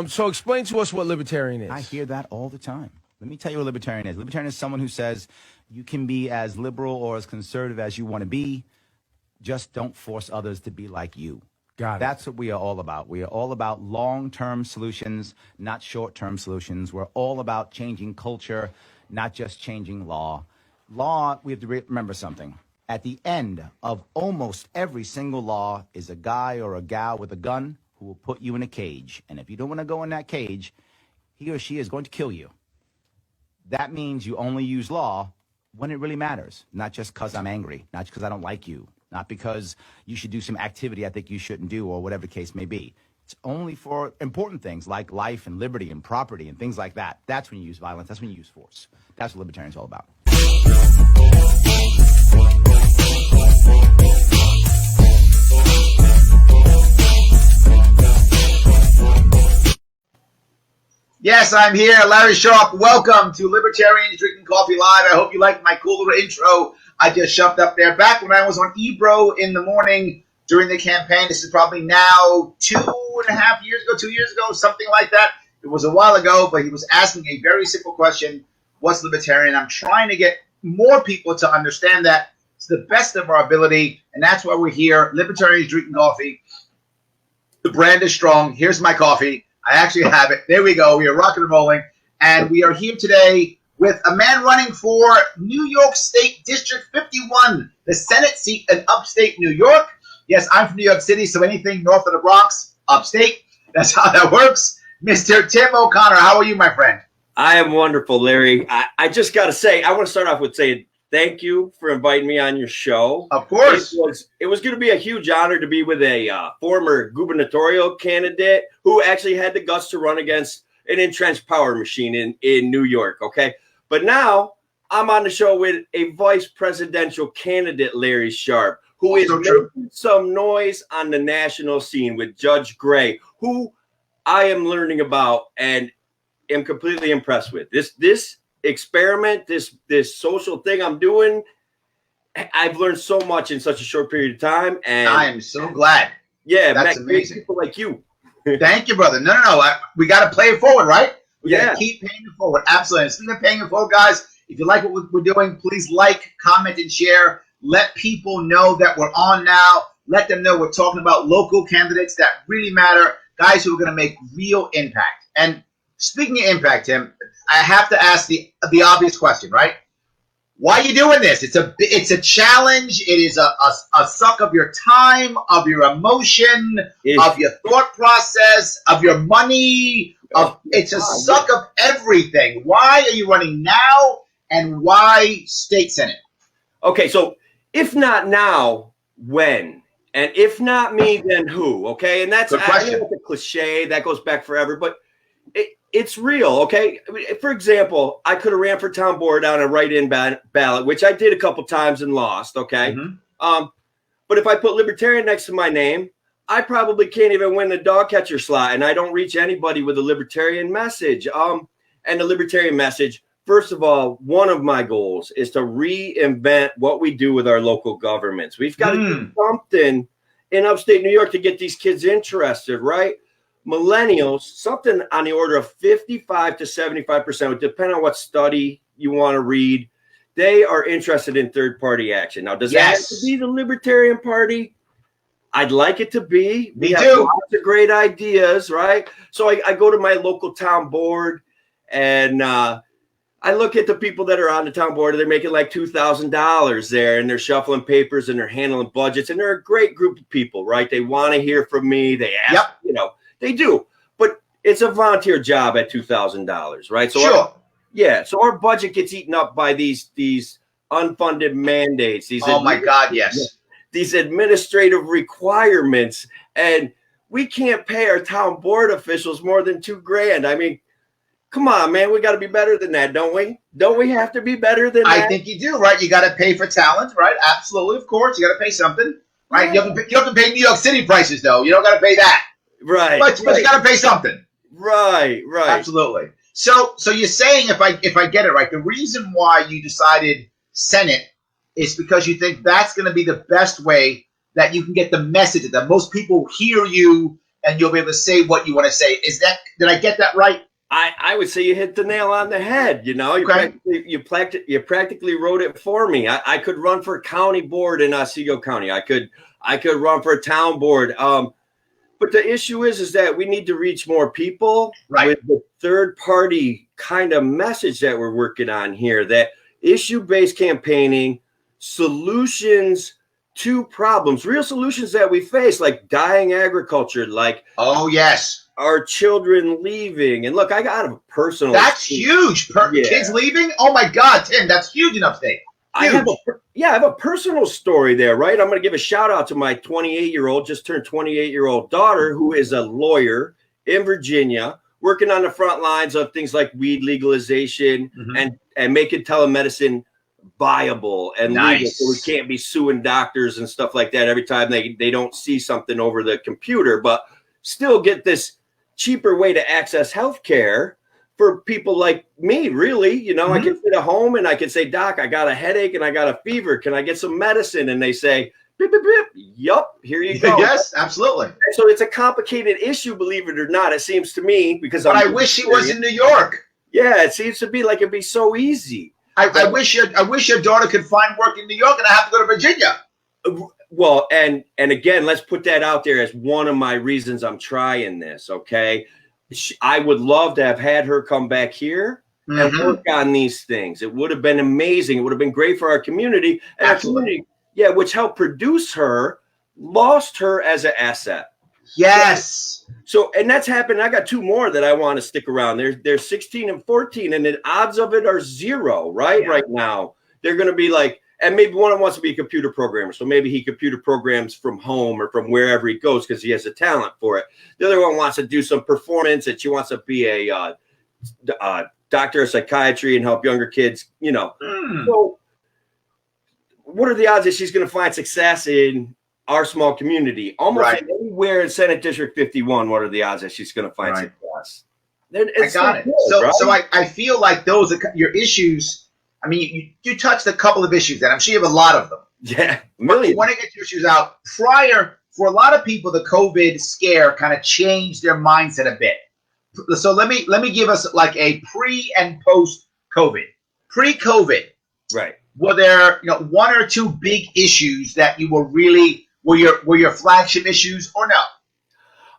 So explain to us what libertarian is. I hear that all the time. Let me tell you what libertarian is. Libertarian is someone who says you can be as liberal or as conservative as you want to be. Just don't force others to be like you. Got it. That's what we are all about. We are all about long-term solutions, not short-term solutions. We're all about changing culture, not just changing law. Law, we have to remember something. At the end of almost every single law is a guy or a gal with a gun who will put you in a cage. And if you don't want to go in that cage, he or she is going to kill you. That means you only use law when it really matters, not just because I'm angry, not because I don't like you, not because you should do some activity I think you shouldn't do or whatever the case may be. It's only for important things like life and liberty and property and things like that. That's when you use violence. That's when you use force. That's what libertarians are all about. Yes, I'm here, Larry Sharpe. Welcome to Libertarians Drinking Coffee Live. I hope you liked my cool little intro I just shoved up there. Back when I was on Ebro in the morning during the campaign, this is probably now 2.5 years ago, 2 years ago, something like that. It was a while ago, but he was asking a very simple question, what's libertarian? I'm trying to get more people to understand that to the best of our ability, and that's why we're here, Libertarians Drinking Coffee. The brand is strong. Here's my coffee. I actually have it. There we go. We are rocking and rolling. And we are here today with a man running for New York State District 51, the Senate seat in upstate New York. Yes, I'm from New York City, so anything north of the Bronx, upstate. That's how that works. Mr. Tim OConnor, how are you, my friend? I am wonderful, Larry. I just got to say, I want to start off with saying thank you for inviting me on your show. Of course. It was going to be a huge honor to be with a former gubernatorial candidate who actually had the guts to run against an entrenched power machine in New York, okay? But now I'm on the show with a vice presidential candidate, LarrySharpe, who is making some noise on the national scene with Judge Gray, who I am learning about and am completely impressed with. This experiment, this social thing I'm doing, I've learned so much in such a short period of time, and I am so glad. Yeah, that's amazing. People like you. Thank you, brother. No. We got to play it forward, right? We got to keep paying it forward. Absolutely. And speaking of paying it forward, guys, if you like what we're doing, please like, comment, and share. Let people know that we're on now. Let them know we're talking about local candidates that really matter, guys who are going to make real impact. And speaking of impact, Tim, I have to ask the obvious question, right? Why are you doing this? It's a challenge. It is a suck of your time, of your emotion, of your thought process, of your money. It's a suck of everything. Why are you running now, and why state senate? Okay, so if not now, when? And if not me, then who? Okay, and that's I know it's a cliche that goes back forever, but it's real, okay? I mean, for example, I could have ran for town board on a write-in ballot, which I did a couple times and lost, okay? Mm-hmm. But if I put libertarian next to my name, I probably can't even win the dog catcher slot, and I don't reach anybody with a libertarian message. And the libertarian message, first of all, one of my goals is to reinvent what we do with our local governments. We've got to do something in upstate New York to get these kids interested, right? Millennials, something on the order of 55 to 75%, depending on what study you want to read, they are interested in third-party action. Now, does that have to be the Libertarian Party? I'd like it to be. Me too. Lots of great ideas, right? So I go to my local town board, and I look at the people that are on the town board, and they're making like $2,000 there, and they're shuffling papers, and they're handling budgets, and they're a great group of people, right? They want to hear from me. They ask, they do, but it's a volunteer job at $2,000, right? So so our budget gets eaten up by these unfunded mandates. These these administrative requirements, and we can't pay our town board officials more than $2,000. I mean, come on, man, we got to be better than that, don't we? Don't we have to be better than that? I think you do, right? You got to pay for talent, right? Absolutely, of course, you got to pay something, right? You have to pay New York City prices, though. You don't got to pay that. Right. But you got to pay something. Right. Absolutely. So you're saying, if I get it right, the reason why you decided Senate is because you think that's going to be the best way that you can get the message that most people hear you and you'll be able to say what you want to say. Did I get that right? I would say you hit the nail on the head. You know, you practically wrote it for me. I could run for county board in Otsego County. I could run for a town board. But the issue is that we need to reach more people with the third party kind of message that we're working on here, that issue-based campaigning, solutions to problems, real solutions that we face, like dying agriculture, like our children leaving. And look, I got a personal. That's huge. Kids leaving? Oh my God, Tim, that's huge in upstate. I have a personal story there, right? I'm going to give a shout out to my 28-year-old, just turned 28-year-old daughter, who is a lawyer in Virginia, working on the front lines of things like weed legalization and making telemedicine viable and legal, so we can't be suing doctors and stuff like that every time they don't see something over the computer, but still get this cheaper way to access healthcare for people like me, really. You know, I can sit at home and I can say, Doc, I got a headache and I got a fever. Can I get some medicine? And they say, beep, beep, beep. Yup, here you go. Yes, absolutely. And so it's a complicated issue, believe it or not, it seems to me, because I wish he was in New York. Yeah, it seems to be like it'd be so easy. I wish your daughter could find work in New York and I have to go to Virginia. Well, and again, let's put that out there as one of my reasons I'm trying this, okay? I would love to have had her come back here and work on these things. It would have been amazing. It would have been great for our community. And our community, which helped produce her, lost her as an asset. Yes. So, and that's happened. I got two more that I want to stick around. They're 16 and 14, and the odds of it are zero, right? Yeah. Right now. They're going to be like, and maybe one of them wants to be a computer programmer. So maybe he computer programs from home or from wherever he goes because he has a talent for it. The other one wants to do some performance, and she wants to be a doctor of psychiatry and help younger kids, you know. So what are the odds that she's going to find success in our small community? Almost anywhere in Senate District 51, what are the odds that she's going to find success? I got it. Good, so I feel like those are your issues. I mean, you touched a couple of issues, and I'm sure you have a lot of them. Yeah, millions. You want to get your issues out. For a lot of people, the COVID scare kind of changed their mindset a bit. So let me give us like a pre and post COVID. Pre-COVID, right? Were there one or two big issues that you were your flagship issues or no?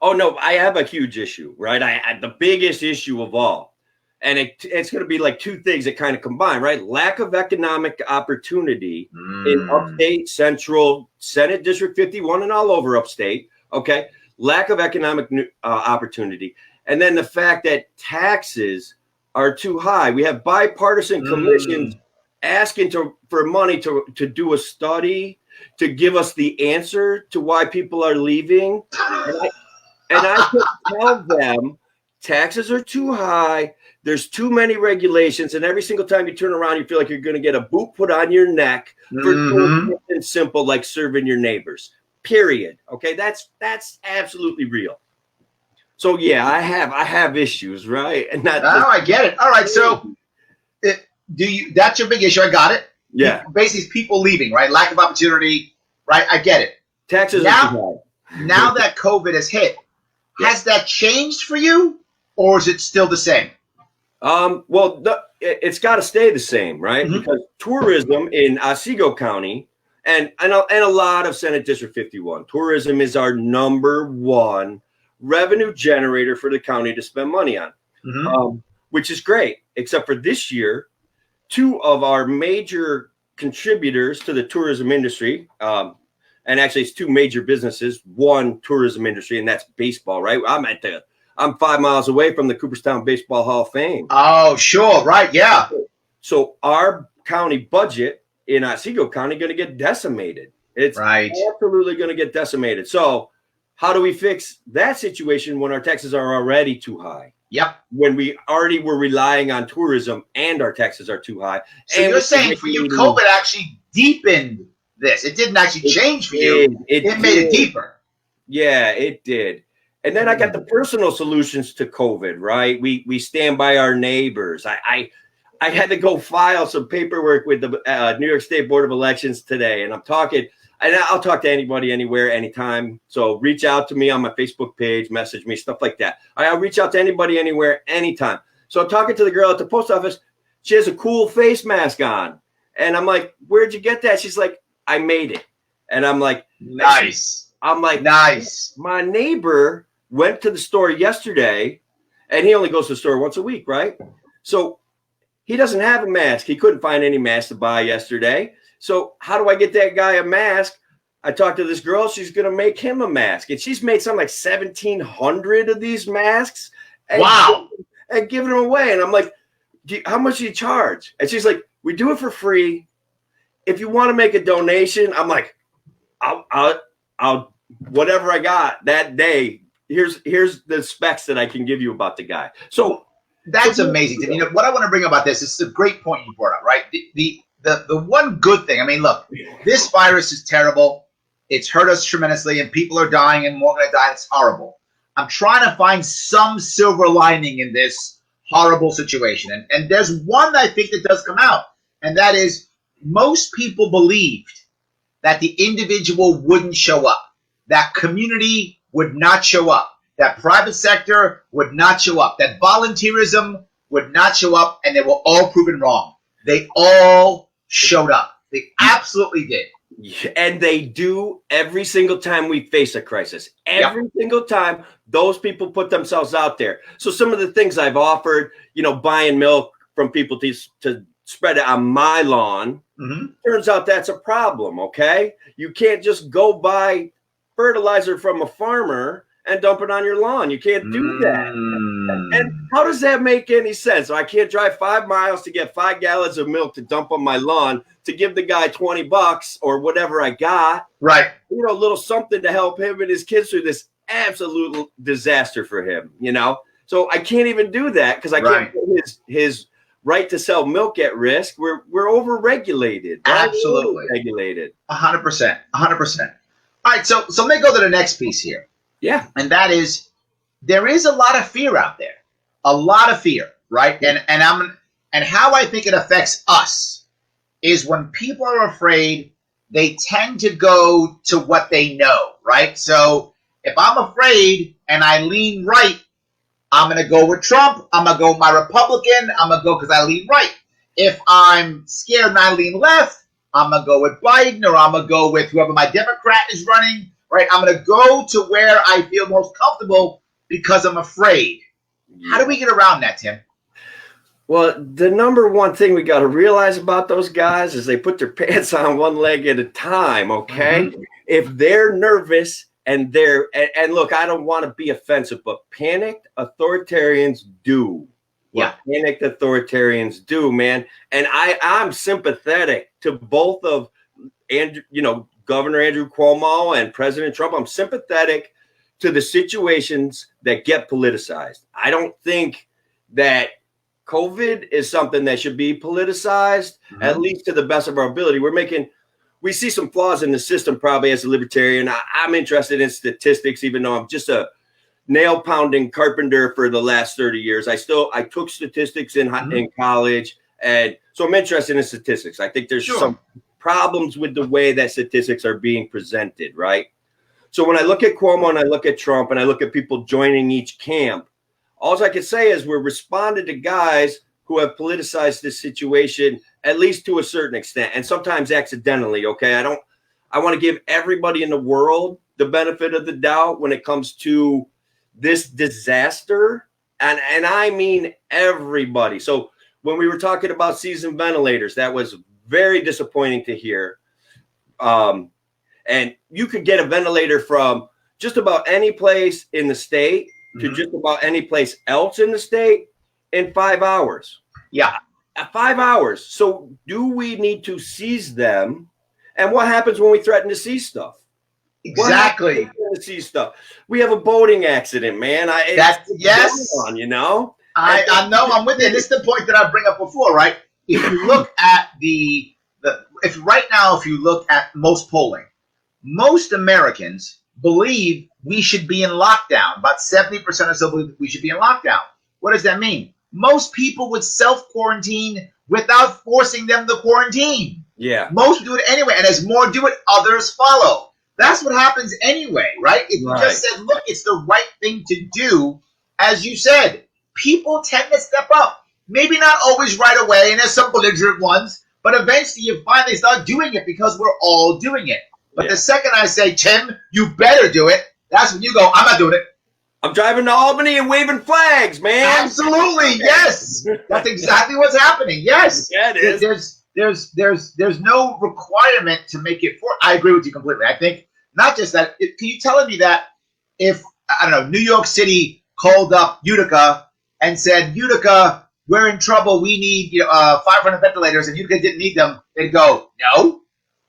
Oh no, I have a huge issue, right? I the biggest issue of all. And it's going to be like two things that kind of combine, right? Lack of economic opportunity in upstate, central, Senate District 51, and all over upstate. Okay. Lack of economic opportunity. And then the fact that taxes are too high. We have bipartisan commissions asking for money to do a study, to give us the answer to why people are leaving. And I could tell them taxes are too high. There's too many regulations, and every single time you turn around, you feel like you're going to get a boot put on your neck for something simple like serving your neighbors. Period. Okay, that's absolutely real. So yeah, I have issues, right? And I get it. All right, so that's your big issue. I got it. Yeah. Basically, it's people leaving, right? Lack of opportunity, right? I get it. Taxes are too high. Now that COVID has hit, has that changed for you, or is it still the same? Well, it's got to stay the same, right? Because tourism in Otsego County and a lot of Senate District 51, tourism is our number one revenue generator for the county to spend money on, which is great. Except for this year, two of our major contributors to the tourism industry, and actually it's two major businesses, one tourism industry, and that's baseball, right? I'm 5 miles away from the Cooperstown Baseball Hall of Fame. Oh, sure. Right. Yeah. So our county budget in Otsego County going to get decimated. It's absolutely going to get decimated. So how do we fix that situation when our taxes are already too high? Yep. When we already were relying on tourism and our taxes are too high. So you're saying for you, COVID actually deepened this. It didn't actually change for you. It made it deeper. Yeah, it did. And then I got the personal solutions to COVID, right? We stand by our neighbors. I had to go file some paperwork with the New York State Board of Elections today. And I'm talking And I'll talk to anybody, anywhere, anytime. So reach out to me on my Facebook page, message me, stuff like that. I'll reach out to anybody, anywhere, anytime. So I'm talking to the girl at the post office. She has a cool face mask on. And I'm like, where'd you get that? She's like, I made it. And I'm like, nice. I'm like, nice. My neighbor went to the store yesterday, and he only goes to the store once a week, right? So he doesn't have a mask. He couldn't find any mask to buy yesterday. So how do I get that guy a mask? I talked to this girl. She's going to make him a mask. And she's made something like 1,700 of these masks. And wow. And giving them away. And I'm like, how much do you charge? And she's like, we do it for free. If you want to make a donation, I'm like, I'll whatever I got that day. Here's the specs that I can give you about the guy. So that's amazing. You know what I want to bring about this is a great point you brought up, right? The one good thing. I mean, look, this virus is terrible. It's hurt us tremendously, and people are dying, and more going to die. It's horrible. I'm trying to find some silver lining in this horrible situation, and there's one that I think that does come out, and that is most people believed that the individual wouldn't show up, that community would not show up, that private sector would not show up, that volunteerism would not show up, and they were all proven wrong. They all showed up. They absolutely did. And they do every single time we face a crisis. Every single time those people put themselves out there. So some of the things I've offered, buying milk from people to spread it on my lawn, turns out that's a problem, okay? You can't just go buy fertilizer from a farmer and dump it on your lawn. You can't do that. And how does that make any sense? I can't drive 5 miles to get 5 gallons of milk to dump on my lawn to give the guy $20 or whatever I got. Right. A little something to help him and his kids through this absolute disaster for him, So I can't even do that because I can't put his right to sell milk at risk. We're over-regulated. Right? Absolutely. Regulated. 100%. 100%. All right, so let me go to the next piece here. Yeah. And that is, there is a lot of fear out there. A lot of fear, right? And how I think it affects us is when people are afraid, they tend to go to what they know, right? So if I'm afraid and I lean right, I'm going to go with Trump. I'm going to go with my Republican. I'm going to go because I lean right. If I'm scared and I lean left, I'm going to go with Biden, or I'm going to go with whoever my Democrat is running, right? I'm going to go to where I feel most comfortable because I'm afraid. How do we get around that, Tim? Well, the number one thing we got to realize about those guys is they put their pants on one leg at a time, okay? If they're nervous and look, I don't want to be offensive, but panicked authoritarians do. Panicked authoritarians do, man. And I'm sympathetic to both of Governor Andrew Cuomo and President Trump. I'm sympathetic to the situations that get politicized. I don't think that COVID is something that should be politicized, at least to the best of our ability. We see some flaws in the system probably as a libertarian. I'm interested in statistics, even though I'm just a nail pounding carpenter for the last 30 years. I took statistics in college. And so I'm interested in statistics. I think there's some problems with the way that statistics are being presented, right? So when I look at Cuomo and I look at Trump and I look at people joining each camp, all I can say is we're responding to guys who have politicized this situation, at least to a certain extent, and sometimes accidentally, okay? I want to give everybody in the world the benefit of the doubt when it comes to this disaster, and I mean everybody. So when we were talking about seasoned ventilators, that was very disappointing to hear. And you could get a ventilator from just about any place in the state to just about any place else in the state in 5 hours. Yeah. 5 hours. So do we need to seize them? And what happens when we threaten to seize stuff? Exactly. To see stuff. We have a boating accident, man. I know. I know. I'm with you. This is the point that I bring up before, right? If you look at if you look at most polling, most Americans believe we should be in lockdown. About 70% or so believe we should be in lockdown. What does that mean? Most people would self-quarantine without forcing them to quarantine. Yeah. Most do it anyway. And as more do it, others follow. That's what happens anyway, right? If you just said, look, it's the right thing to do, as you said, people tend to step up. Maybe not always right away, and there's some belligerent ones, but eventually you finally start doing it because we're all doing it. But the second I say, Tim, you better do it, that's when you go, I'm not doing it. I'm driving to Albany and waving flags, man. Absolutely, yes. That's exactly what's happening. Yes. Yeah, it is. There's no requirement to make it for. I agree with you completely. I think not just that. Can you tell me that if, I don't know, New York City called up Utica and said, Utica, we're in trouble. We need 500 ventilators, and Utica didn't need them, they'd go, no,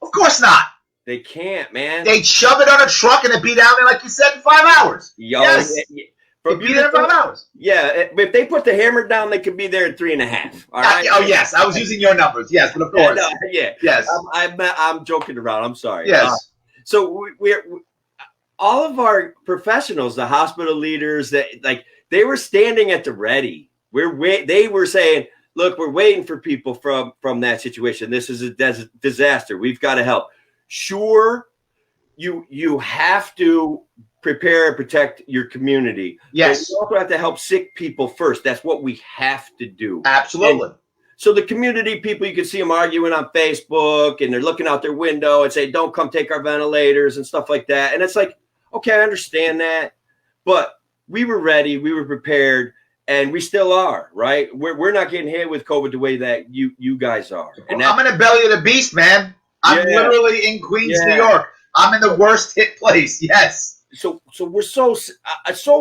of course not. They can't, man. They'd shove it on a truck and it'd be down there, like you said, in 5 hours. Yes. It'd be there in 5 hours. Yeah, if they put the hammer down, they could be there in 3.5. All right. Oh yes, I was using your numbers. Yes, but of course. Yes. I'm joking around. I'm sorry. Yes. So we're all of our professionals, the hospital leaders, they were standing at the ready. They were saying, look, we're waiting for people from that situation. This is a disaster. We've got to help. Sure, you have to prepare and protect your community. Yes. But you also have to help sick people first. That's what we have to do. Absolutely. And so the community people, you can see them arguing on Facebook, and they're looking out their window and say, don't come take our ventilators and stuff like that. And it's like, okay, I understand that. But we were ready. We were prepared. And we still are, right? We're not getting hit with COVID the way that you guys are. And I'm in the belly of the beast, man. I'm literally in Queens, New York. I'm in the worst hit place. Yes. So we're so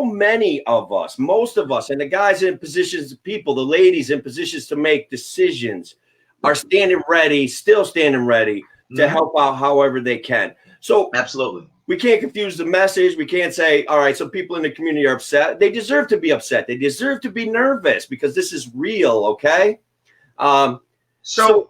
many of us, most of us, and the guys in positions, the ladies in positions to make decisions are standing ready, still standing ready to help out however they can. So absolutely. We can't confuse the message. We can't say, all right, so people in the community are upset. They deserve to be upset. They deserve to be nervous because this is real, okay? So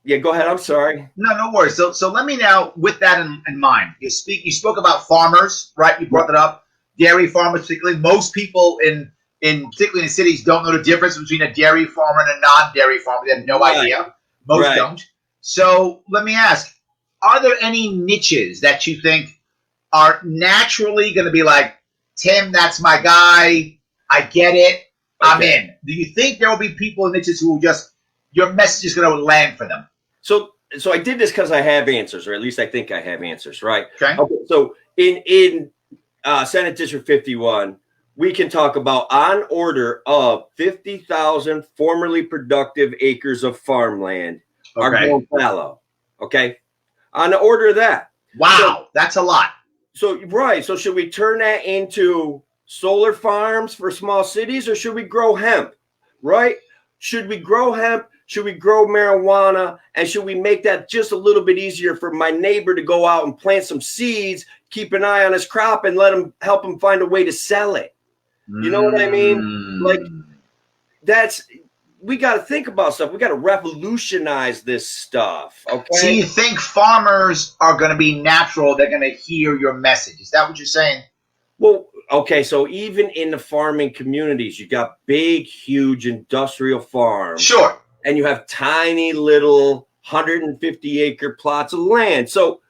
yeah, go ahead. I'm sorry. No worries. So let me now, with that in mind, you spoke about farmers, right? You brought that up. Dairy farmers, particularly. Most people particularly in cities, don't know the difference between a dairy farmer and a non-dairy farmer. They have no idea. Most don't. So let me ask, are there any niches that you think are naturally going to be like, Tim, that's my guy. I get it. I'm in. Do you think there will be people in niches who will your message is going to land for them? So I did this because I have answers, or at least I think I have answers, right? Okay. So in Senate District 51, we can talk about on order of 50,000 formerly productive acres of farmland are going fallow. Okay. On the order of that. Wow. That's a lot. So should we turn that into solar farms for small cities, or should we grow hemp? Right? Should we grow hemp? Should we grow marijuana? And should we make that just a little bit easier for my neighbor to go out and plant some seeds, keep an eye on his crop, and help him find a way to sell it? You know what I mean? Like we got to think about stuff. We got to revolutionize this stuff. Okay. So you think farmers are going to be natural? They're going to hear your message. Is that what you're saying? Well, okay. So even in the farming communities, you got big, huge industrial farms. Sure. And you have tiny little 150-acre plots of land. So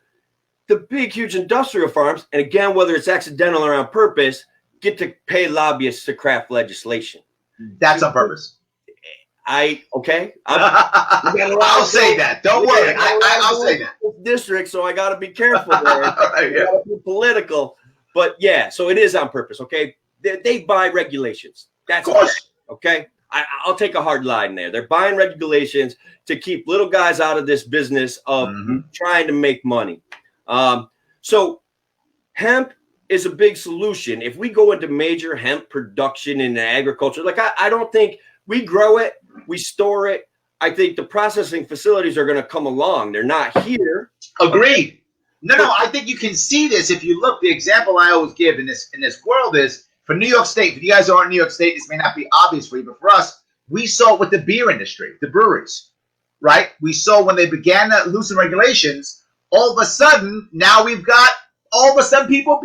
the big, huge industrial farms, and again, whether it's accidental or on purpose, get to pay lobbyists to craft legislation. That's on purpose. I'll say that. Don't worry. I'll say that. District, so I got to be careful there. Gotta be political, but yeah. So it is on purpose. Okay, they buy regulations. That's of course. Okay, I'll take a hard line there. They're buying regulations to keep little guys out of this business of trying to make money. So hemp is a big solution. If we go into major hemp production in agriculture, like I don't think we grow it. We store it. I think the processing facilities are going to come along. They're not here. Agreed. No, I think you can see this if you look. The example I always give in this world is for New York State. For you guys who aren't in New York State, this may not be obvious for you, but for us, we saw it with the beer industry, the breweries, right? We saw when they began to loosen regulations, all of a sudden, now we've got all of a sudden people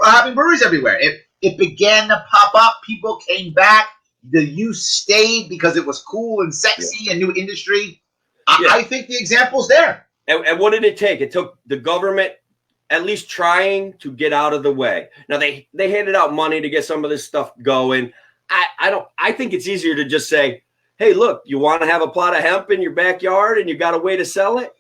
having breweries everywhere. It began to pop up. People came back. The use stayed because it was cool and sexy and new industry. I think the example's there. And what did it take? It took the government at least trying to get out of the way. Now they handed out money to get some of this stuff going. I think it's easier to just say, hey, look, you want to have a plot of hemp in your backyard and you got a way to sell it?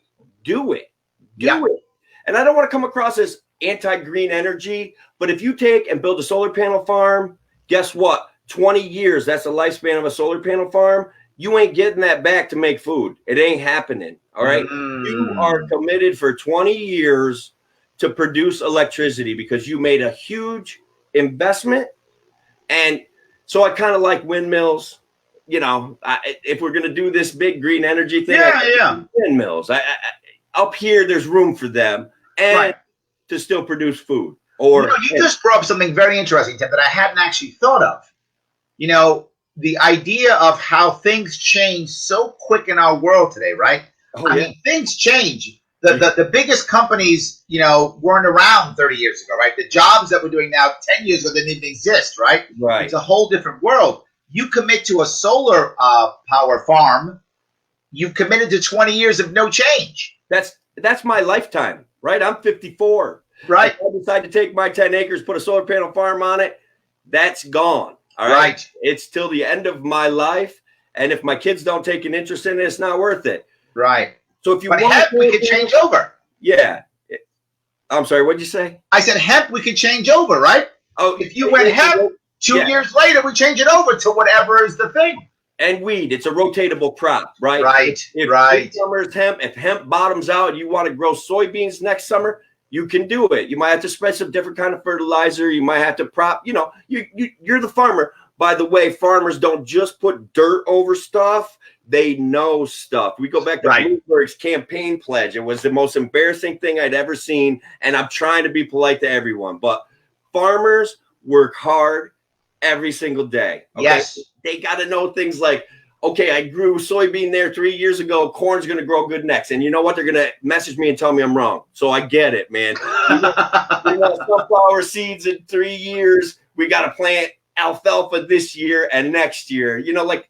Do it. Do it. And I don't want to come across as anti-green energy, but if you take and build a solar panel farm, guess what? 20 years, that's the lifespan of a solar panel farm. You ain't getting that back to make food. It ain't happening. All right. You are committed for 20 years to produce electricity because you made a huge investment. And so I kind of like windmills. You know, if we're going to do this big green energy thing, windmills. Up here, there's room for them and to still produce food. Or you just brought up something very interesting, Tim, that I hadn't actually thought of. You know, the idea of how things change so quick in our world today, right? I mean, things change. The biggest companies, you know, weren't around 30 years ago, right? The jobs that we're doing now 10 years ago didn't even exist, right? Right. It's a whole different world. You commit to a solar power farm, you've committed to 20 years of no change. That's my lifetime, right? I'm 54. Right. If I decide to take my 10 acres, put a solar panel farm on it, that's gone. All right. It's till the end of my life. And if my kids don't take an interest in it, it's not worth it. Right. So if you want hemp, we could change over. Yeah. I'm sorry. What'd you say? I said hemp, we could change over, right? Oh, if you went hemp, 2 years later, we change it over to whatever is the thing. And weed, it's a rotatable crop, right? Right. If summer's hemp, if hemp bottoms out and you want to grow soybeans next summer, you can do it. You might have to spread some different kind of fertilizer. You might have to you're the farmer. By the way, farmers don't just put dirt over stuff. They know stuff. We go back to Bloomberg's campaign pledge. It was the most embarrassing thing I'd ever seen. And I'm trying to be polite to everyone, but farmers work hard every single day. Okay? Yes. They got to know things like, okay, I grew soybean there 3 years ago. Corn's going to grow good next. And you know what? They're going to message me and tell me I'm wrong. So I get it, man. We want sunflower seeds in 3 years. We got to plant alfalfa this year and next year. You know, like,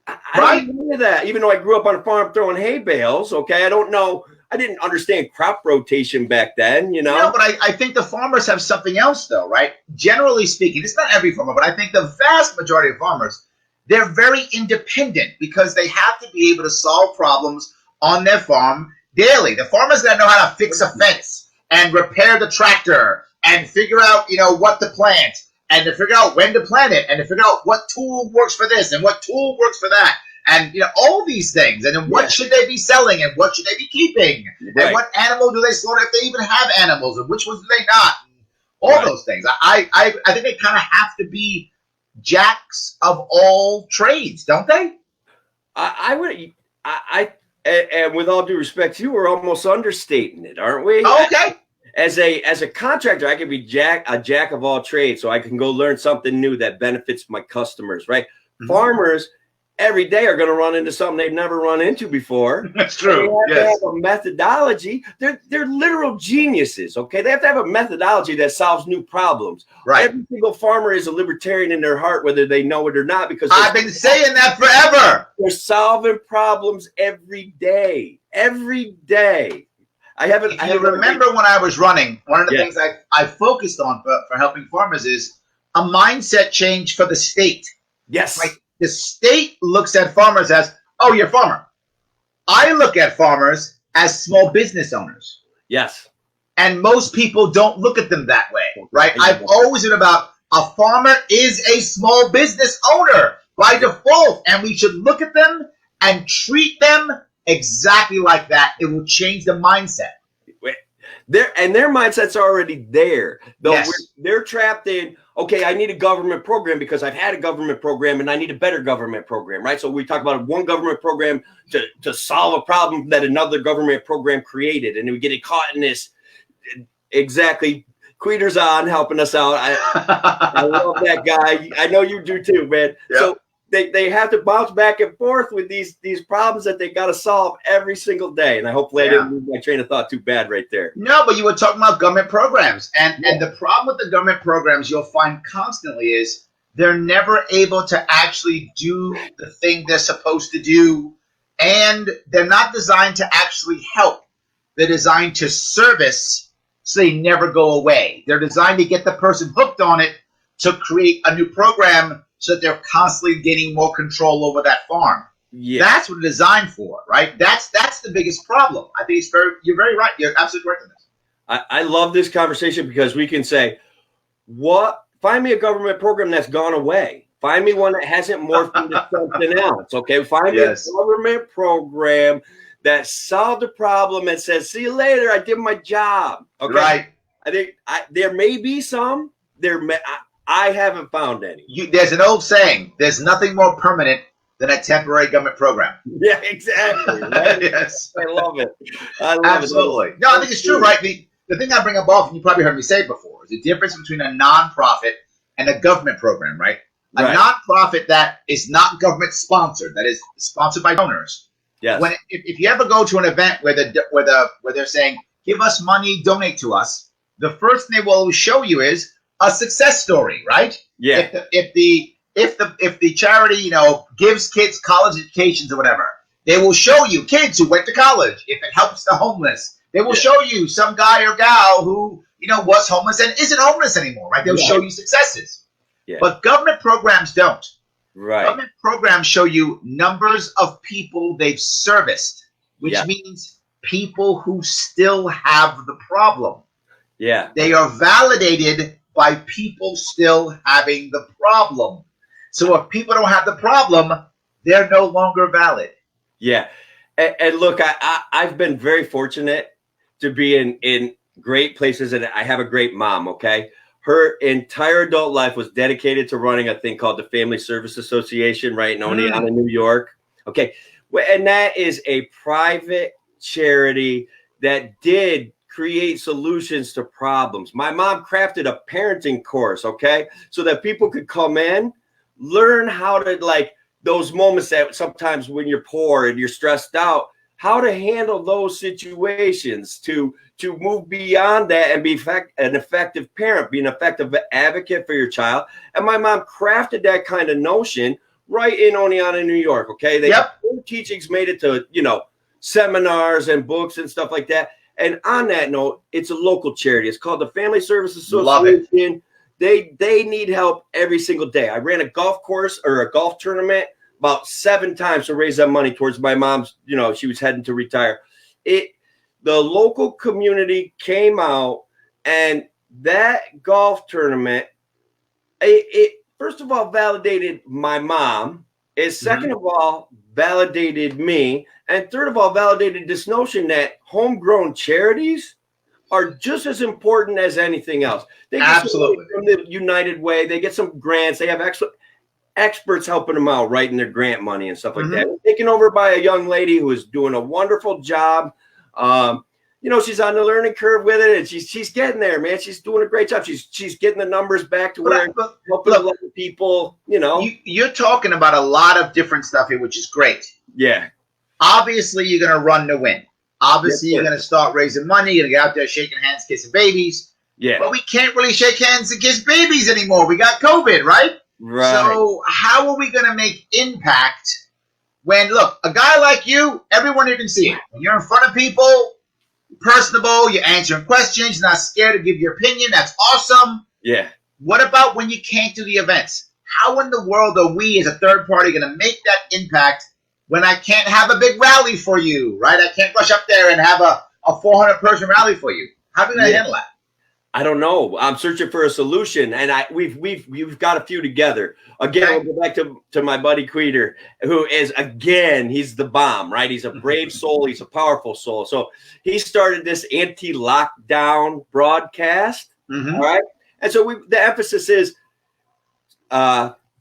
I didn't know that. Even though I grew up on a farm throwing hay bales, okay, I don't know. I didn't understand crop rotation back then, you know? No, but I think the farmers have something else, though, right? Generally speaking, it's not every farmer, but I think the vast majority of farmers, they're very independent because they have to be able to solve problems on their farm daily. The farmer's got to know how to fix a fence and repair the tractor and figure out, you know, what to plant and to figure out when to plant it and to figure out what tool works for this and what tool works for that. And, you know, all these things. And then what should they be selling and what should they be keeping? And what animal do they slaughter if they even have animals and which ones do they not? All those things. I think they kind of have to be jacks of all trades, don't they? And with all due respect to you, we're almost understating it, aren't we? Okay. As a contractor, I can be a jack of all trades, so I can go learn something new that benefits my customers, right? Mm-hmm. Farmers every day are going to run into something they've never run into before. That's true. They have to have a methodology. They're literal geniuses, okay? They have to have a methodology that solves new problems. Right. Every single farmer is a libertarian in their heart, whether they know it or not, because I've been saying that forever. They're solving problems every day. Every day. I remember when I was running, one of the things I focused on for helping farmers is a mindset change for the state. Yes. Like the state looks at farmers as, oh, you're a farmer. I look at farmers as small business owners. Yes. And most people don't look at them that way, right? I've always been about a farmer is a small business owner by default, and we should look at them and treat them exactly like that. It will change the mindset. Their mindset's already there. Though they're trapped in, okay, I need a government program because I've had a government program and I need a better government program, right? So we talk about one government program to solve a problem that another government program created. And we get caught in this. Exactly. Queter's on helping us out. I love that guy. I know you do too, man. Yep. So they have to bounce back and forth with these problems that they got to solve every single day. And hopefully I didn't lose my train of thought too bad right there. No, but you were talking about government programs. And the problem with the government programs you'll find constantly is they're never able to actually do the thing they're supposed to do and they're not designed to actually help. They're designed to service, so they never go away. They're designed to get the person hooked on it to create a new program so that they're constantly gaining more control over that farm. Yeah. That's what it's designed for, right? That's the biggest problem. I think you're very right. You're absolutely correct in this. I love this conversation because we can say, find me a government program that's gone away. Find me one that hasn't morphed into something else. Okay. Find me a government program that solved the problem and says, see you later. I did my job. Okay. Right. I think there may be some. I haven't found any. There's an old saying, there's nothing more permanent than a temporary government program. Yeah, exactly. Right? Yes. I love it. Absolutely. It. No, I think it's true, right? The thing I bring up often, you probably heard me say it before, is the difference between a nonprofit and a government program, right? A nonprofit that is not government sponsored, that is sponsored by donors. Yes. If you ever go to an event where they're saying, give us money, donate to us, the first thing they will show you is a success story, right? Yeah. If the charity, gives kids college educations or whatever, they will show you kids who went to college. If it helps the homeless, they will show you some guy or gal who, was homeless and isn't homeless anymore, right? They'll show you successes. Yeah. But government programs don't. Right. Government programs show you numbers of people they've serviced, which means people who still have the problem. Yeah. They are validated by people still having the problem. So if people don't have the problem, they're no longer valid. Yeah. And look, I've been very fortunate to be in great places, and I have a great mom, okay? Her entire adult life was dedicated to running a thing called the Family Service Association, right, in Oneonta, New York. Okay. And that is a private charity that did create solutions to problems. My mom crafted a parenting course, okay, so that people could come in, learn how to, those moments that sometimes when you're poor and you're stressed out, how to handle those situations, to move beyond that and be an effective parent, be an effective advocate for your child. And my mom crafted that kind of notion right in Oneonta, New York. Okay. Their teachings made it to, seminars and books and stuff like that. And on that note, it's a local charity. It's called the Family Service Association. Love it. They need help every single day. I ran a golf course or a golf tournament about 7 times to raise that money towards my mom's, she was heading to retire. The local community came out, and that golf tournament, it first of all validated my mom. It second of all validated me, and third of all validated this notion that homegrown charities are just as important as anything else. They get Absolutely from the United Way. They get some grants. They have experts helping them out, writing their grant money and stuff like that. Taken over by a young lady who is doing a wonderful job. She's on the learning curve with it, and she's getting there, man. She's doing a great job. She's getting the numbers back to where helping a lot of people. You're talking about a lot of different stuff here, which is great. Yeah. Obviously, you're going to run to win. Obviously, you're going to start raising money. You're going to get out there shaking hands, kissing babies. Yeah. But we can't really shake hands and kiss babies anymore. We got COVID, right? Right. So how are we going to make impact when, look, a guy like you, everyone you can see it. When you're in front of people, personable, you're answering questions, you're not scared to give your opinion. That's awesome. Yeah. What about when you can't do the events? How in the world are we as a third party going to make that impact when I can't have a big rally for you, right? I can't rush up there and have a 400-person rally for you. How are we going to handle that? I don't know. I'm searching for a solution, and we've got a few together. Again, we'll go back to my buddy Queeter, who is, again, he's the bomb, right? He's a brave soul. He's a powerful soul. So he started this anti-lockdown broadcast, all right? And so the emphasis is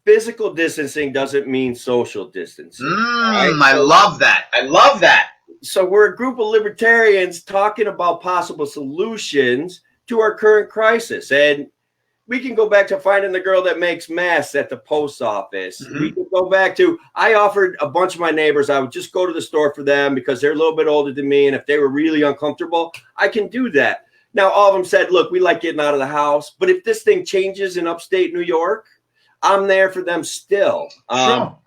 physical distancing doesn't mean social distancing. Right? I love that. I love that. So we're a group of libertarians talking about possible solutions to our current crisis. And we can go back to finding the girl that makes masks at the post office. We can go back to, I offered a bunch of my neighbors, I would just go to the store for them because they're a little bit older than me. And if they were really uncomfortable, I can do that. Now, all of them said, look, we like getting out of the house. But if this thing changes in upstate New York, I'm there for them still. Sure.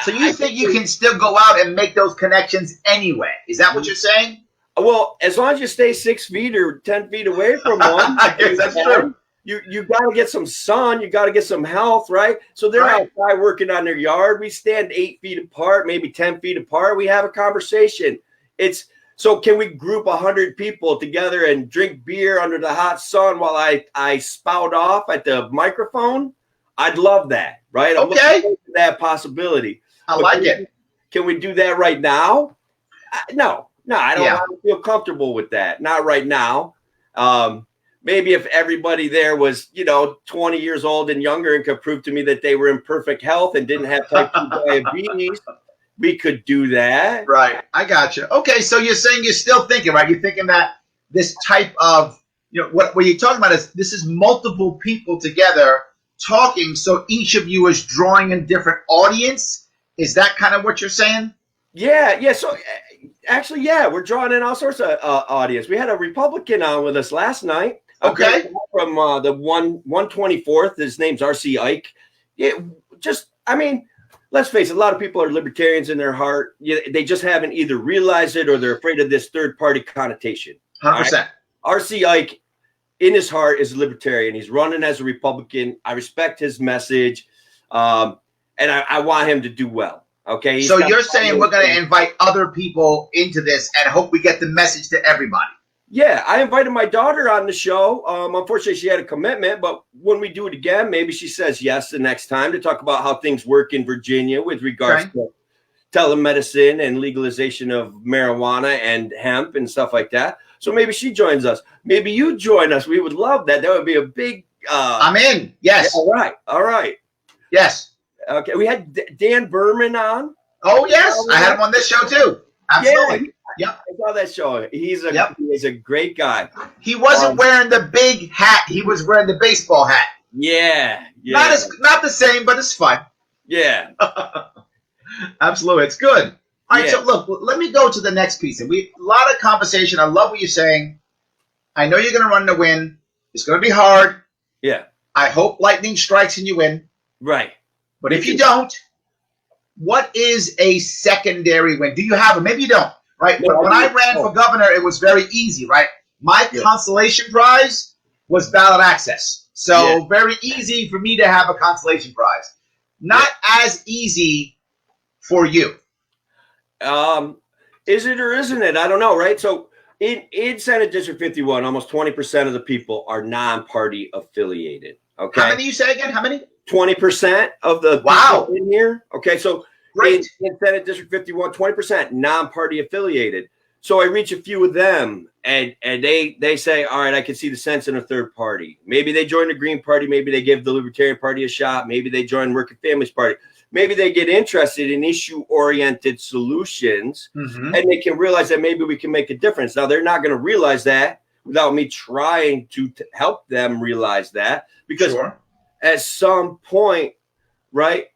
So you think you can still go out and make those connections anyway? Is that what you're saying? Well, as long as you stay 6 feet or 10 feet away from one, I guess that's true. You got to get some sun. You got to get some health, right? So they're outside working on their yard. We stand 8 feet apart, maybe 10 feet apart. We have a conversation. So can we group 100 people together and drink beer under the hot sun while I spout off at the microphone? I'd love that, right? I'm looking forward to that possibility. I like it. Can we do that right now? No, I don't feel comfortable with that. Not right now. Maybe if everybody there was, 20 years old and younger and could prove to me that they were in perfect health and didn't have type 2 diabetes, we could do that. Right. I got you. Okay. So you're saying you're still thinking, right? You're thinking that this type of, what you're talking about is this is multiple people together talking. So each of you is drawing a different audience. Is that kind of what you're saying? Yeah. So actually, we're drawing in all sorts of audience. We had a Republican on with us last night. Okay. From the 124th. His name's R.C. Ike. Let's face it, a lot of people are libertarians in their heart. They just haven't either realized it or they're afraid of this third-party connotation. 100%. Right? R.C. Ike, in his heart, is a libertarian. He's running as a Republican. I respect his message, and I want him to do well. Okay. So you're saying we're going to invite other people into this and hope we get the message to everybody. Yeah, I invited my daughter on the show. Unfortunately, she had a commitment, but when we do it again, maybe she says yes the next time to talk about how things work in Virginia with regards to telemedicine and legalization of marijuana and hemp and stuff like that. So maybe she joins us. Maybe you join us. We would love that. That would be a big... I'm in. Yes. Yeah, all right. Yes. Okay, we had Dan Berman on. Oh, yes. I had him on this show, too. Absolutely. Yep. I saw that show. He's a great guy. He wasn't wearing the big hat. He was wearing the baseball hat. Yeah. Not the same, but it's fun. Yeah. Absolutely. It's good. All right, so look, let me go to the next piece. A lot of conversation. I love what you're saying. I know you're going to run to win. It's going to be hard. Yeah. I hope lightning strikes and you win. Right. But if you don't, what is a secondary win? Do you have it? Maybe you don't. Right. No, when I ran for governor, it was very easy. Right. My consolation prize was ballot access. So very easy for me to have a consolation prize. Not as easy for you. Is it or isn't it? I don't know. Right. So in Senate District 51, almost 20% of the people are non-party affiliated. Okay. How many you say again? How many? 20% of the people in here. Okay. So in Senate District 51, 20% non-party affiliated. So I reach a few of them and they say, all right, I can see the sense in a third party. Maybe they join the Green Party. Maybe they give the Libertarian Party a shot. Maybe they join Working Families Party. Maybe they get interested in issue-oriented solutions and they can realize that maybe we can make a difference. Now, they're not going to realize that without me trying to help them realize that because at some point, right,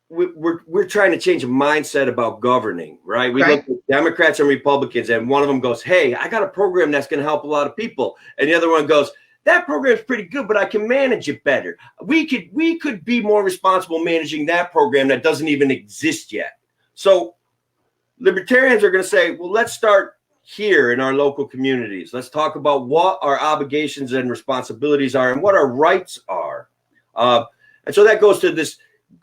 we're trying to change a mindset about governing, right? We look at Democrats and Republicans, and one of them goes, hey, I got a program that's going to help a lot of people. And the other one goes, that program is pretty good, but I can manage it better. We could be more responsible managing that program that doesn't even exist yet. So libertarians are going to say, well, let's start here in our local communities. Let's talk about what our obligations and responsibilities are and what our rights are. And so that goes to this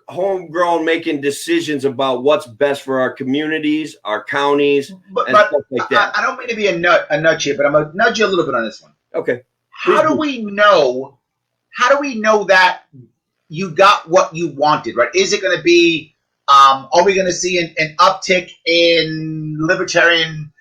homegrown making decisions about what's best for our communities, our counties, and stuff like that. I don't mean to be a nudge here, but I'm going to nudge you a little bit on this one. Okay. How do we know that you got what you wanted, right? Is it going to be, are we going to see an uptick in libertarian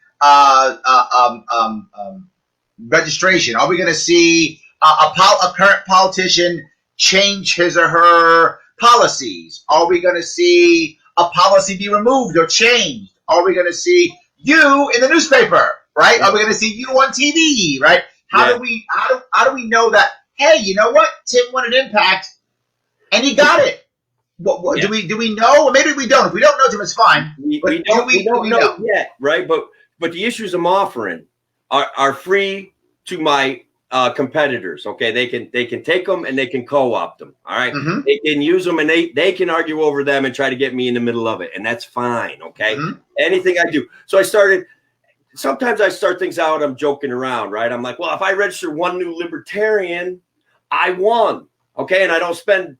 registration? Are we going to see a current politician change his or her policies? Are we going to see a policy be removed or changed? Are we going to see you in the newspaper, right? Are we going to see you on TV, right? How do we know that, hey, you know what? Tim wanted impact and he got it. Do we know? Or maybe we don't. If we don't know Tim, it's fine. We don't know yet, right? But the issues I'm offering are free to my competitors. Okay, they can take them and they can co-opt them. All right, Mm-hmm. they can use them and they can argue over them and try to get me in the middle of it, and that's fine. Okay, anything I do. So I started. Sometimes I start things out. I'm joking around, right? I'm like, well, if I register one new libertarian, I won. Okay, and I don't spend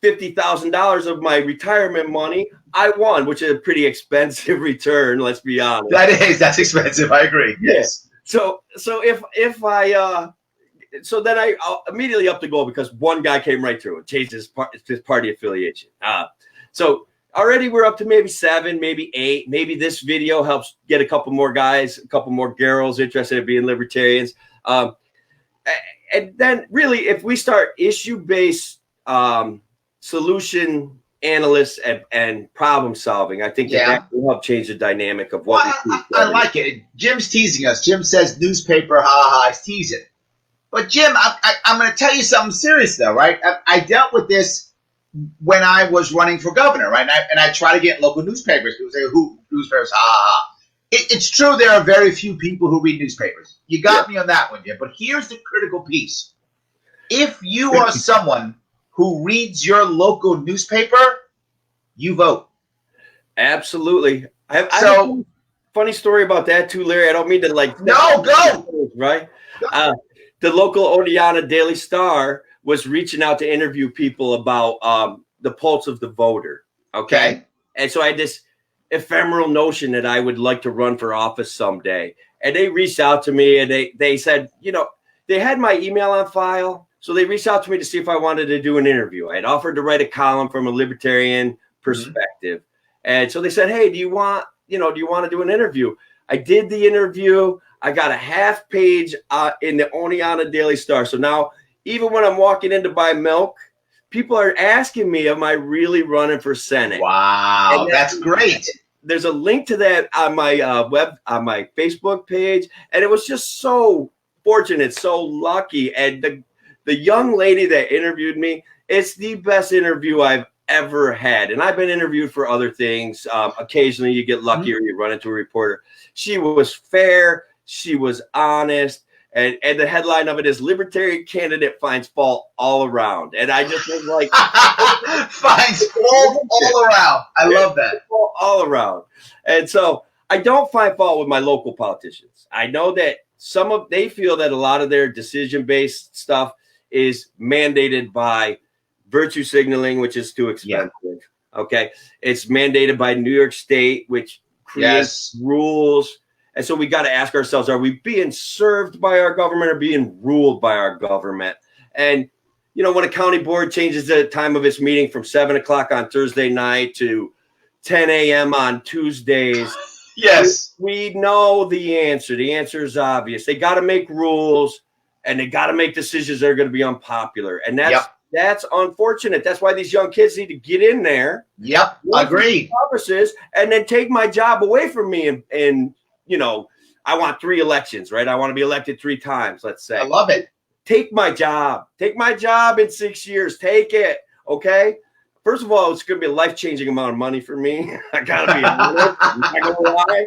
$50,000 of my retirement money, I won, which is a pretty expensive return. Let's be honest. That's expensive. I agree. Yes. So if I so then I'll immediately up the goal because one guy came right through and changed his party affiliation. So already we're up to maybe 7, maybe 8. Maybe this video helps get a couple more guys, a couple more girls interested in being libertarians. And then really, if we start issue-based solution analysts and problem solving, I think that will help change the dynamic of what we do. I like it. Jim's teasing us. Jim says newspaper, he's teasing. But Jim, I'm going to tell you something serious though, right? I dealt with this when I was running for governor, right? And I try to get local newspapers. People say, who newspapers? It's true there are very few people who read newspapers. You got me on that one, Jim. But here's the critical piece. If you are someone who reads your local newspaper, you vote. Absolutely. I have a funny story about that too, Larry. I don't mean to go. Right? The local Oneonta Daily Star was reaching out to interview people about the pulse of the voter. Okay. And so I had this ephemeral notion that I would like to run for office someday. And they reached out to me and they said, they had my email on file. So they reached out to me to see if I wanted to do an interview. I had offered to write a column from a libertarian perspective. And so they said, hey, do you want to do an interview? I did the interview. I got a half page in the Oneonta Daily Star. So now even when I'm walking in to buy milk, people are asking me, am I really running for Senate? Wow, that's great. There's a link to that on my on my Facebook page. And it was just so fortunate, so lucky. And the young lady that interviewed me, it's the best interview I've ever had. And I've been interviewed for other things. Occasionally you get lucky or you run into a reporter. She was fair. She was honest. And the headline of it is Libertarian Candidate Finds Fault All Around. And I just was like, finds fault all around. I love that. All around. And so I don't find fault with my local politicians. I know that they feel that a lot of their decision-based stuff is mandated by virtue signaling, which is too expensive. Okay. It's mandated by New York State, which creates rules. And so we got to ask ourselves, are we being served by our government or being ruled by our government? And, when a county board changes the time of its meeting from 7 o'clock on Thursday night to 10 a.m. on Tuesdays, we know the answer. The answer is obvious. They got to make rules and they got to make decisions that are going to be unpopular. And that's unfortunate. That's why these young kids need to get in there. Agreed. Offices and then take my job away from me and I want 3 elections, right? I want to be elected 3 times, let's say. I love it. Take my job. Take my job in 6 years. Take it, okay? First of all, it's going to be a life-changing amount of money for me. I got to be honest. I'm not going to lie.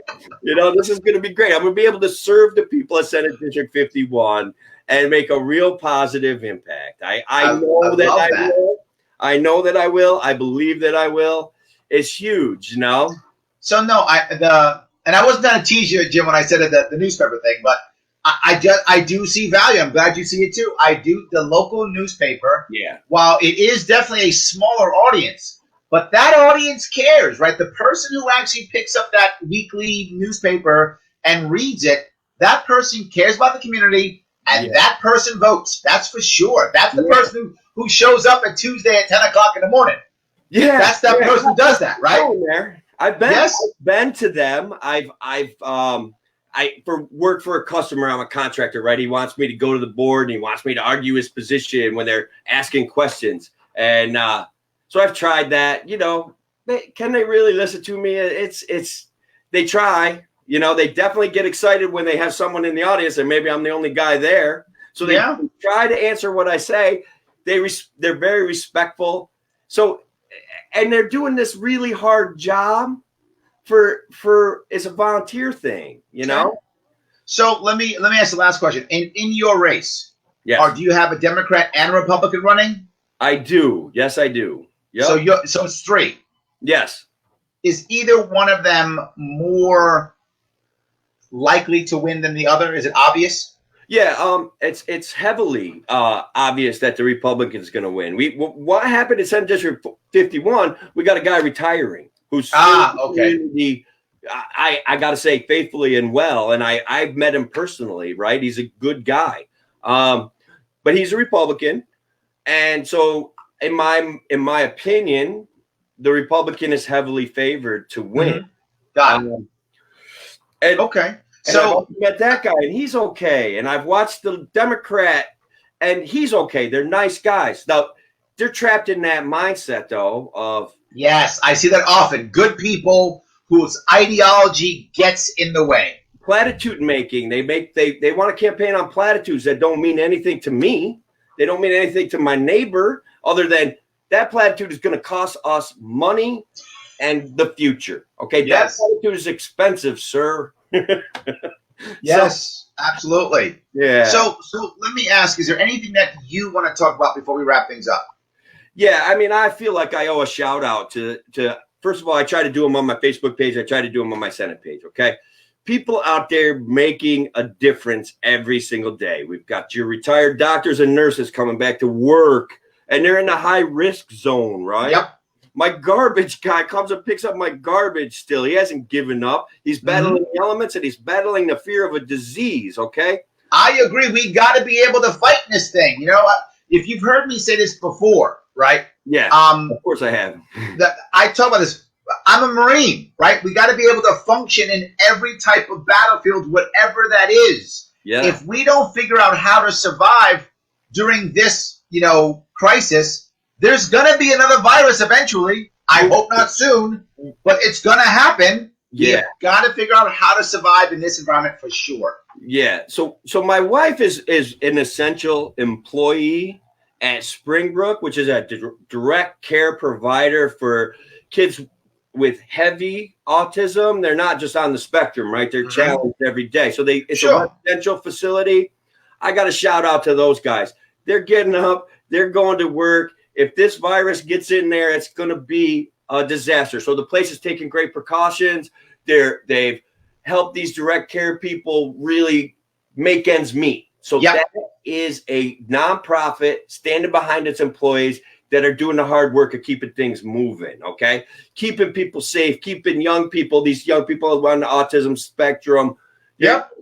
This is going to be great. I'm going to be able to serve the people of Senate District 51 and make a real positive impact. I know that I will. I know that I will. I believe that I will. It's huge, So no, and I wasn't going to tease you, Jim, when I said the newspaper thing, but I do see value. I'm glad you see it too. I do. The local newspaper, while it is definitely a smaller audience, but that audience cares, right? The person who actually picks up that weekly newspaper and reads it, that person cares about the community, and that person votes. That's for sure. That's the person who shows up at Tuesday at 10 o'clock in the morning. That's that person who does that, right? I've been to them. I work for a customer. I'm a contractor, right? He wants me to go to the board and he wants me to argue his position when they're asking questions. And so I've tried that. Can they really listen to me? They try. They definitely get excited when they have someone in the audience and maybe I'm the only guy there. So they try to answer what I say. They're very respectful. So. And they're doing this really hard job for it's a volunteer thing, So let me ask the last question. In your race, Yes. Or do you have a Democrat and a Republican running? I do. Yes, I do. Yep. So it's 3. Yes. Is either one of them more likely to win than the other? Is it obvious? Yeah, it's heavily obvious that the Republican's going to win. What happened in Senate District 51? We got a guy retiring who's okay. I got to say faithfully and well, and I've met him personally. Right, he's a good guy, but he's a Republican, and so in my opinion, the Republican is heavily favored to win. Got it. Okay. So I've met that guy, and he's okay. And I've watched the Democrat, and he's okay. They're nice guys. Now, they're trapped in that mindset, though, of yes, I see that often. Good people whose ideology gets in the way. Platitude making. They want to campaign on platitudes that don't mean anything to me. They don't mean anything to my neighbor, other than that platitude is going to cost us money and the future. Okay, yes. That platitude is expensive, sir. Yes, absolutely. Yeah. So let me ask, is there anything that you want to talk about before we wrap things up? Yeah, I mean, I feel like I owe a shout out to first of all, I try to do them on my Facebook page. I try to do them on my Senate page. Okay. People out there making a difference every single day. We've got your retired doctors and nurses coming back to work, and they're in the high risk zone, right? Yep. My garbage guy comes and picks up my garbage still. He hasn't given up. He's battling the elements, and he's battling the fear of a disease, okay? I agree. We got to be able to fight in this thing. You know, if you've heard me say this before, right? Yeah, of course I have. I talk about this. I'm a Marine, right? We got to be able to function in every type of battlefield, whatever that is. Yeah. If we don't figure out how to survive during this, crisis, there's going to be another virus eventually. I hope not soon, but it's going to happen. Yeah. You've got to figure out how to survive in this environment for sure. Yeah. So my wife is an essential employee at Springbrook, which is a direct care provider for kids with heavy autism. They're not just on the spectrum, right? They're challenged every day. So it's a residential facility. I got to shout out to those guys. They're getting up. They're going to work. If this virus gets in there, it's going to be a disaster. So the place is taking great precautions. They've helped these direct care people really make ends meet. So that is a nonprofit standing behind its employees that are doing the hard work of keeping things moving, okay? Keeping people safe, keeping these young people on the autism spectrum,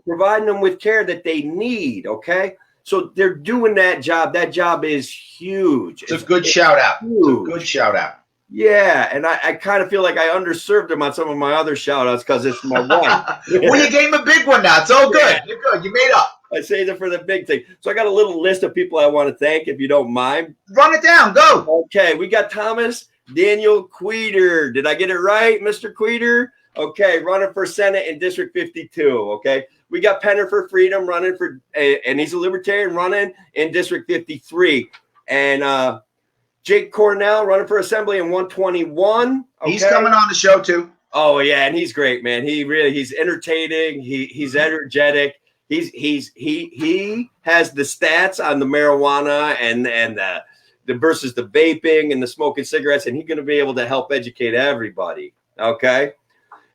providing them with care that they need, okay? So they're doing that job. That job is huge. It's a good shout out. It's a good shout out. Yeah, and I kind of feel like I underserved him on some of my other shout outs because it's my wife. Well, you gave him a big one now. It's all good. Yeah. You're good. You made up. I saved it for the big thing. So I got a little list of people I want to thank, if you don't mind. Run it down. Go. Okay, we got Thomas Daniel Queter. Did I get it right, Mr. Queter? Okay, running for Senate in District 52. Okay, we got Penner for Freedom running for, and he's a Libertarian running in District 53. And Jake Cornell running for Assembly in 121. Okay? He's coming on the show too. Oh yeah, and he's great, man. He's entertaining. He's energetic. He has the stats on the marijuana and the versus the vaping and the smoking cigarettes, and he's going to be able to help educate everybody. Okay.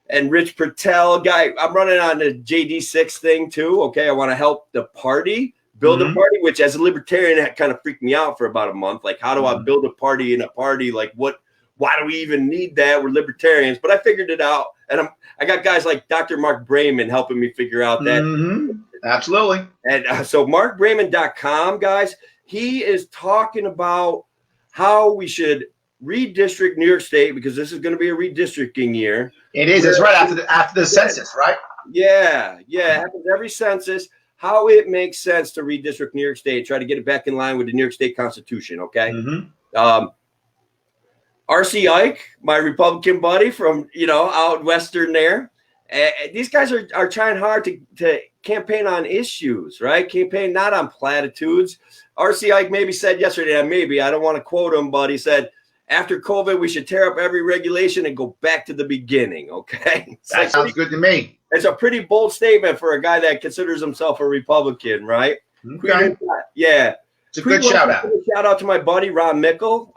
And Rich Patel, guy, I'm running on the JD6 thing too. Okay, I want to help the party build a party, which as a libertarian, that kind of freaked me out for about a month. Like, how do I build a party in a party? Like, what? Why do we even need that? We're libertarians, but I figured it out, and I got guys like Dr. Mark Brayman helping me figure out that. Absolutely. And so markbrayman.com, guys, he is talking about how we should redistrict New York State, because this is going to be a redistricting year. It is. It's right after the census, right? Yeah. It happens every census. How it makes sense to redistrict New York State, try to get it back in line with the New York State Constitution, okay? R.C. Ike, my Republican buddy from, out western there, these guys are trying hard to campaign on issues, right? Campaign not on platitudes. R.C. Ike maybe said yesterday, I don't want to quote him, but he said, after COVID, we should tear up every regulation and go back to the beginning, okay? That sounds good to me. It's a pretty bold statement for a guy that considers himself a Republican, right? Okay. Yeah. It's a good shout out. Shout out to my buddy, Ron Mickle.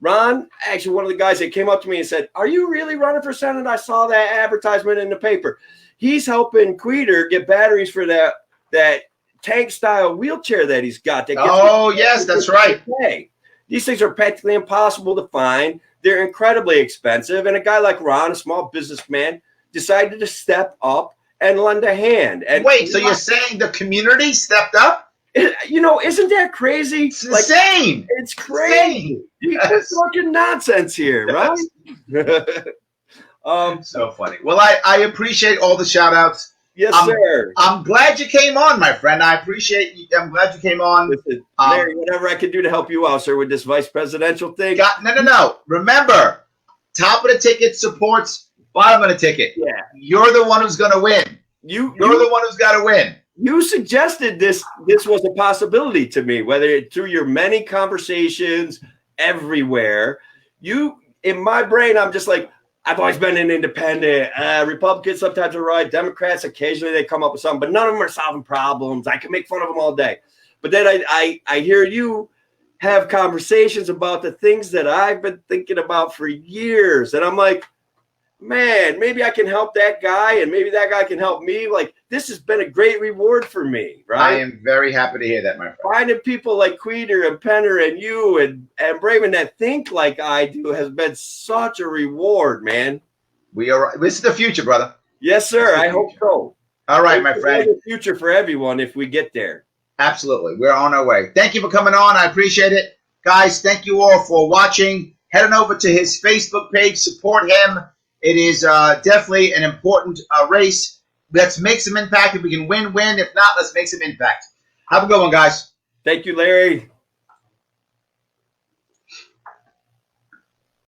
Ron, actually one of the guys that came up to me and said, "Are you really running for Senate? I saw that advertisement in the paper." He's helping Queter get batteries for that tank style wheelchair that he's got. Yes, that's right. These things are practically impossible to find. They're incredibly expensive. And a guy like Ron, a small businessman, decided to step up and lend a hand. And wait, so you're saying the community stepped up? You know, isn't that crazy? It's insane. It's crazy. It's fucking nonsense here, right? So funny. Well, I appreciate all the shout outs. Yes, sir. I'm glad you came on, my friend. I appreciate you. I'm glad you came on. Listen, Larry, whatever I can do to help you out, sir, with this vice presidential thing. No. Remember, top of the ticket supports bottom of the ticket. Yeah. You're the one who's going to win. You're the one who's got to win. You suggested this was a possibility to me, whether it through your many conversations everywhere. In my brain, I'm just like, I've always been an independent. Republicans sometimes are right. Democrats, occasionally they come up with something, but none of them are solving problems. I can make fun of them all day. But then I hear you have conversations about the things that I've been thinking about for years. And I'm like, man, maybe I can help that guy and maybe that guy can help me. Like, this has been a great reward for me, right? I am very happy to hear that, my friend. Finding people like Queter and Penner and you and Braven that think like I do has been such a reward, man. This is the future, brother. Yes, sir. I hope so. All right, my friend. The future for everyone if we get there. Absolutely. We're on our way. Thank you for coming on. I appreciate it. Guys, thank you all for watching. Head on over to his Facebook page. Support him. It is definitely an important race. Let's make some impact. If we can win. If not, let's make some impact. Have a good one, guys. Thank you, Larry.